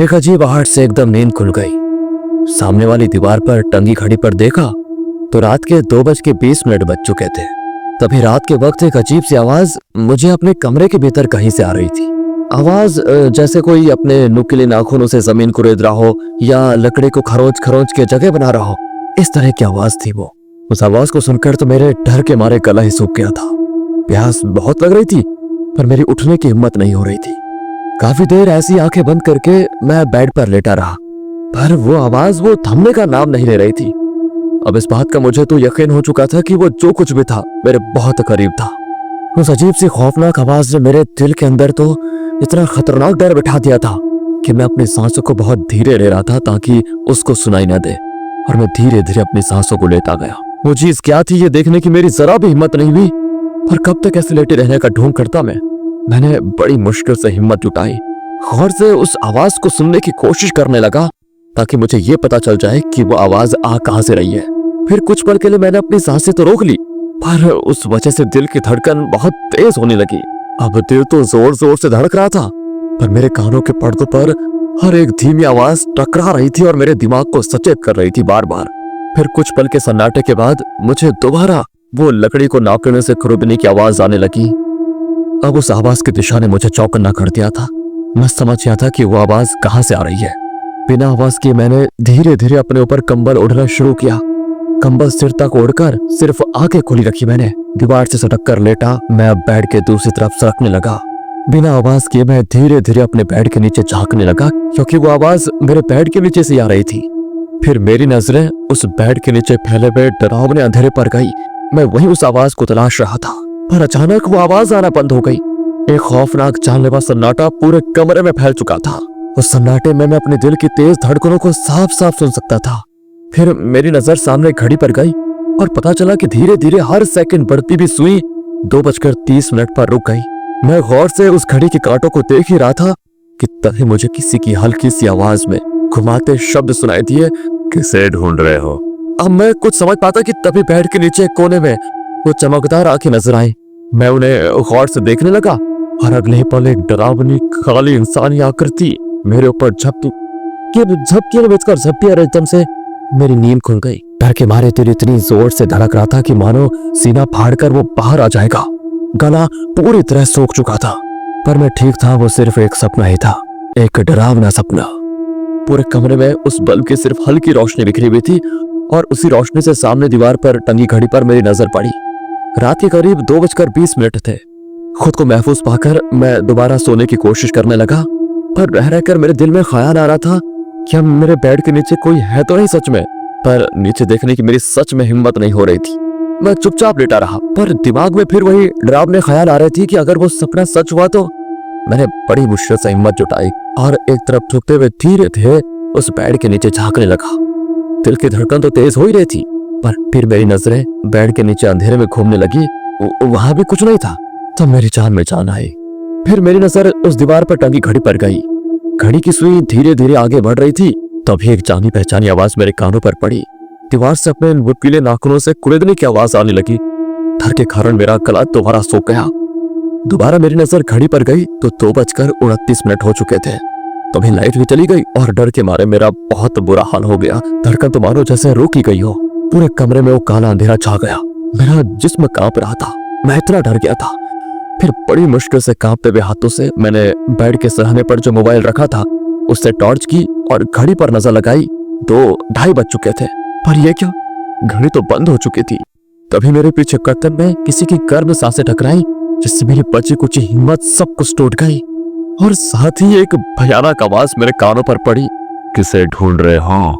एक अजीब आहट से एकदम नींद खुल गई। सामने वाली दीवार पर टंगी घड़ी पर देखा तो रात के 2:20 बज चुके थे। तभी रात के वक्त एक अजीब सी आवाज मुझे अपने कमरे के भीतर कहीं से आ रही थी। आवाज जैसे कोई अपने नुकीले नाखूनों से जमीन को रेत रहा हो या लकड़ी को खरोच खरोच के जगह बना रहा हो, इस तरह की आवाज थी वो। उस आवाज को सुनकर तो मेरे डर के मारे गला ही सूख गया था। प्यास बहुत लग रही थी पर मेरी उठने की हिम्मत नहीं हो रही थी। काफी देर ऐसी आंखें बंद करके मैं बेड पर लेटा रहा, पर वो आवाज वो थमने का नाम नहीं ले रही थी। अब इस बात का मुझे तो यकीन हो चुका था कि वो जो कुछ भी था मेरे बहुत करीब था। उस अजीब सी खौफनाक आवाज ने मेरे दिल के अंदर तो इतना खतरनाक डर बिठा दिया था कि मैं अपनी सांसों को बहुत धीरे ले रहा था ताकि उसको सुनाई न दे, और मैं धीरे धीरे अपनी सांसों को लेता गया। वो चीज क्या थी ये देखने की मेरी जरा भी हिम्मत नहीं हुई, पर कब तक ऐसे लेटे रहने का ढोंग करता मैंने बड़ी मुश्किल से हिम्मत जुटाई। गौर से उस आवाज को सुनने की कोशिश करने लगा ताकि मुझे ये पता चल जाए कि वो आवाज आ कहां से रही है। फिर कुछ पल के लिए मैंने अपनी सांसें तो रोक ली, पर उस वजह से दिल की धड़कन बहुत तेज होने लगी। अब दिल तो जोर जोर से धड़क रहा था, पर मेरे कानों के पर्दों पर हर एक धीमी आवाज टकरा रही थी और मेरे दिमाग को सचेत कर रही थी बार बार। फिर कुछ पल के सन्नाटे के बाद मुझे दोबारा वो लकड़ी को नाखूनों से खुरदने की आवाज आने लगी। अब उस आवाज की दिशा ने मुझे चौकन्ना कर दिया था। मैं समझ गया था कि वो आवाज कहां से आ रही है। बिना आवाज किए मैंने धीरे धीरे अपने ऊपर कंबल ओढ़ना शुरू किया। कंबल सिर तक ओढ़कर सिर्फ आंखें खुली रखी मैंने। दीवार से सटक कर लेटा मैं अब बेड के दूसरी तरफ सरकने लगा। बिना आवाज किए मैं धीरे धीरे अपने बेड के नीचे झांकने लगा, क्योंकि वो आवाज मेरे बेड के नीचे से आ रही थी। फिर मेरी नजरें उस बेड के नीचे फैले हुए डरावने अंधेरे पर गई। मैं वहीं उस आवाज को तलाश रहा था, पर अचानक वो आवाज आना बंद हो गई। एक खौफनाक जानलेवा सन्नाटा पूरे कमरे में फैल चुका था। उस सन्नाटे में मैं अपने दिल की तेज धड़कनों को साफ साफ सुन सकता था। फिर मेरी नजर सामने घड़ी पर गई और पता चला कि धीरे धीरे हर सेकंड बढ़ती भी सुई 2:30 पर रुक गई। मैं गौर से उस घड़ी के कांटों को देख ही रहा था कि तभी मुझे किसी की हल्की सी आवाज में घुमाते शब्द सुनाई दिए, किसे ढूंढ रहे हो। अब मैं कुछ समझ पाता कि तभी बेड के नीचे कोने में वो चमकदार आंखें नजर आई। मैं उन्हें गौर से देखने लगा और अगले ही पल एक डरावनी काली इंसानी आकृति मेरे ऊपर झपकी और एकदम से मेरी नींद खुल गई। डर के मारे दिल इतनी जोर से धड़क रहा था कि मानो सीना फाड़कर वो बाहर आ जाएगा। गला पूरी तरह सूख चुका था, पर मैं ठीक था। वो सिर्फ एक सपना ही था, एक डरावना सपना। पूरे कमरे में उस बल्ब की सिर्फ हल्की रोशनी बिखरी हुई थी और उसी रोशनी से सामने दीवार पर टंगी घड़ी पर मेरी नजर पड़ी। रात के करीब 2:20 थे। खुद को महफूज पाकर मैं दोबारा सोने की कोशिश करने लगा, पर रह रहकर मेरे दिल में ख्याल आ रहा था कि अब मेरे बेड के नीचे कोई है तो नहीं सच में। पर नीचे देखने की मेरी सच में हिम्मत नहीं हो रही थी। मैं चुपचाप लेटा रहा, पर दिमाग में फिर वही डरावने ख्याल आ रहे थे कि अगर वो सपना सच हुआ तो। मैंने बड़ी मुश्किल से हिम्मत जुटाई और एक तरफ झुकते हुए धीरे धीरे उस बेड के नीचे झांकने लगा। दिल की धड़कन तो तेज हो ही रही थी, पर फिर मेरी नजरें बेड के नीचे अंधेरे में घूमने लगी। वहां भी कुछ नहीं था। तब मेरी जान में जान आई। फिर मेरी नजर उस दीवार पर टंगी घड़ी पर गई। घड़ी की सुई धीरे धीरे आगे बढ़ रही थी। तभी एक जानी पहचानी आवाज मेरे कानों पर पड़ी। दीवार से अपने नुकीले नाखूनों से कुरेदने की आवाज आने लगी। डर के कारण मेरा गला दोबारा सूख गया। दोबारा मेरी नजर घड़ी पर गई तो 2:29 हो चुके थे। तभी लाइट भी चली गई और डर के मारे मेरा बहुत बुरा हाल हो गया। धड़कन तो मानो जैसे रुक ही गई हो। पूरे कमरे में वो काला अंधेरा छा गया। मेरा जिस्म कांप रहा था। मैं इतना डर गया था। फिर बड़ी मुश्किल से कांपते हुए हाथों से मैंने बेड के सरहाने पर जो मोबाइल रखा था उससे टॉर्च की और घड़ी पर नजर लगाई। 2:30 बज चुके थे, पर यह क्या, घड़ी तो बंद हो चुकी थी। तभी मेरे पीछे कर्तन में किसी की गर्म सांसें टकराई, जिससे मेरी बची कुछ हिम्मत सब कुछ टूट गई। और साथ ही एक भयानक आवाज मेरे कानों पर पड़ी, किसे ढूंढ रहे हो।